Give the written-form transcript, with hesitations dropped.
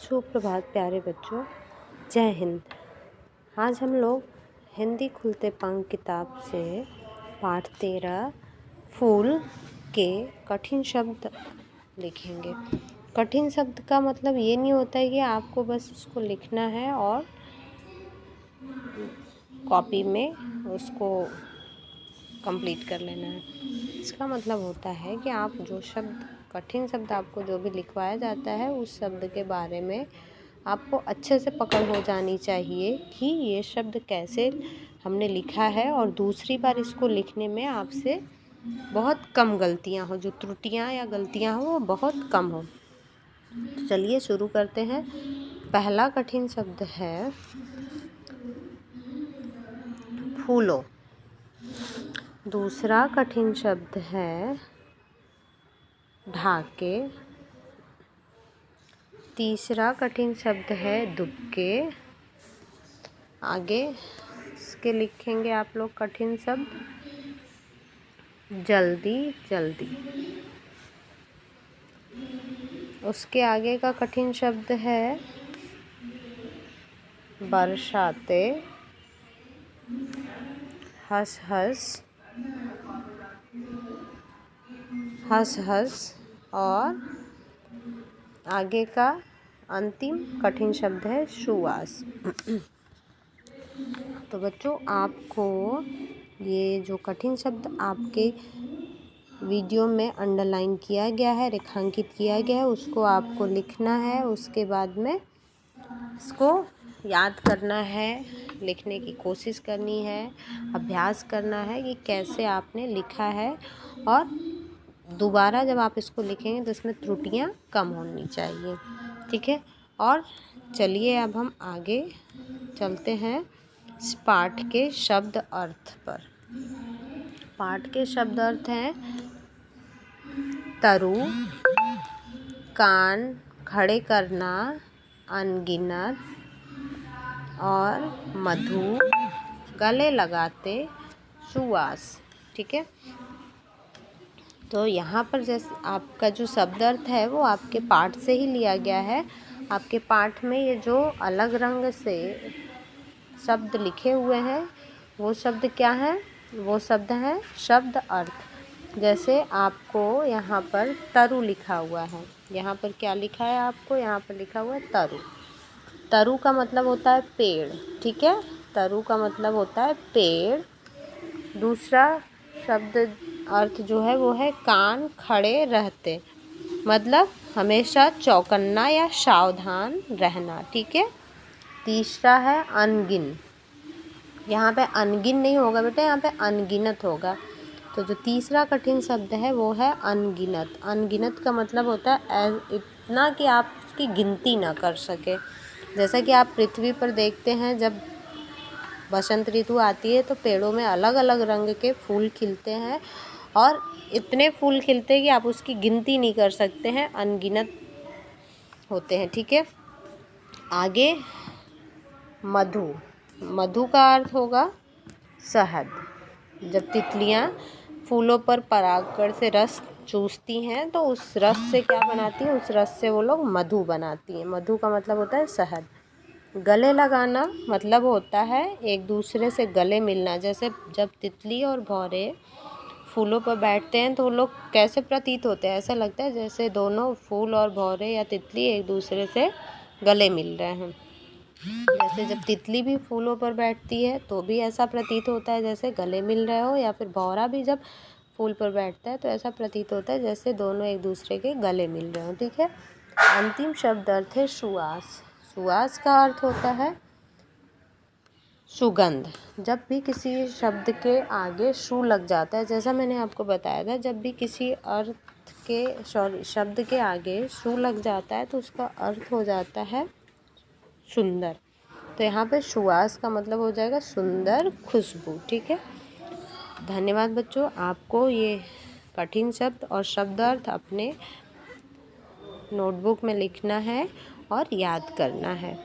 सुप्रभात प्यारे बच्चों, जय हिंद। आज हम लोग हिंदी खुलते पंख किताब से पाठ 13 फूल के कठिन शब्द लिखेंगे। कठिन शब्द का मतलब ये नहीं होता है कि आपको बस उसको लिखना है और कॉपी में उसको कंप्लीट कर लेना है। इसका मतलब होता है कि आप जो शब्द कठिन शब्द आपको जो भी लिखवाया जाता है उस शब्द के बारे में आपको अच्छे से पकड़ हो जानी चाहिए कि ये शब्द कैसे हमने लिखा है और दूसरी बार इसको लिखने में आपसे बहुत कम गलतियां हो, जो त्रुटियां या गलतियां हो वो बहुत कम हो। तो चलिए शुरू करते हैं। पहला कठिन शब्द है फूलों। दूसरा कठिन शब्द है ढाके। तीसरा कठिन शब्द है दुबके। आगे इसके लिखेंगे आप लोग कठिन शब्द जल्दी जल्दी। उसके आगे का कठिन शब्द है बरसाते, हंस हंस, हंस हंस। और आगे का अंतिम कठिन शब्द है सुवास। तो बच्चों, आपको ये जो कठिन शब्द आपके वीडियो में अंडरलाइन किया गया है, रेखांकित किया गया है, उसको आपको लिखना है। उसके बाद में इसको याद करना है, लिखने की कोशिश करनी है, अभ्यास करना है कि कैसे आपने लिखा है। और दोबारा जब आप इसको लिखेंगे तो इसमें त्रुटियां कम होनी चाहिए, ठीक है। और चलिए अब हम आगे चलते हैं इस पाठ के शब्द अर्थ पर। पाठ के शब्द अर्थ हैं तरु, कान खड़े करना, अनगिनत और मधु, गले लगाते, सुवास, ठीक है। तो यहाँ पर जैसे आपका जो शब्द अर्थ है वो आपके पाठ से ही लिया गया है। आपके पाठ में ये जो अलग रंग से शब्द लिखे हुए हैं वो शब्द क्या हैं? वो शब्द हैं शब्द अर्थ। जैसे आपको यहाँ पर तरु लिखा हुआ है, यहाँ पर क्या लिखा है आपको? यहाँ पर लिखा हुआ है तरु। तरु का मतलब होता है पेड़, ठीक है। तरु का मतलब होता है पेड़। दूसरा शब्द अर्थ जो है वो है कान खड़े रहते, मतलब हमेशा चौकन्ना या सावधान रहना, ठीक है। तीसरा है अनगिन। यहाँ पे अनगिन नहीं होगा बेटा, यहाँ पे अनगिनत होगा। तो जो तीसरा कठिन शब्द है वो है अनगिनत। अनगिनत का मतलब होता है इतना कि आप उसकी गिनती ना कर सके। जैसा कि आप पृथ्वी पर देखते हैं, जब बसंत ऋतु आती है तो पेड़ों में अलग अलग रंग के फूल खिलते हैं और इतने फूल खिलते हैं कि आप उसकी गिनती नहीं कर सकते हैं, अनगिनत होते हैं, ठीक है। आगे मधु। मधु का अर्थ होगा शहद। जब तितलियां फूलों पर परागकण से रस चूसती हैं तो उस रस से क्या बनाती हैं? उस रस से वो लोग मधु बनाती हैं। मधु का मतलब होता है शहद। गले लगाना मतलब होता है एक दूसरे से गले मिलना। जैसे जब तितली और भौरे फूलों पर बैठते हैं तो वो लोग कैसे प्रतीत होते हैं? ऐसा लगता है जैसे दोनों फूल और भौरे या तितली एक दूसरे से गले मिल रहे हैं। जैसे जब तितली भी फूलों पर बैठती है तो भी ऐसा प्रतीत होता है जैसे गले मिल रहे हो, या फिर भौरा भी जब फूल पर बैठता है तो ऐसा प्रतीत होता है जैसे दोनों एक दूसरे के गले मिल रहे हो, ठीक है। अंतिम शब्द अर्थ है सुवास। सुवास का अर्थ होता है सुगंध। जब भी किसी शब्द के आगे सु लग जाता है, जैसा मैंने आपको बताया था, जब भी किसी शब्द के आगे सु लग जाता है तो उसका अर्थ हो जाता है सुंदर। तो यहाँ पे सुवास का मतलब हो जाएगा सुंदर, खुशबू, ठीक है। धन्यवाद बच्चों। आपको ये कठिन शब्द और शब्द अर्थ अपने नोटबुक में लिखना है और याद करना है।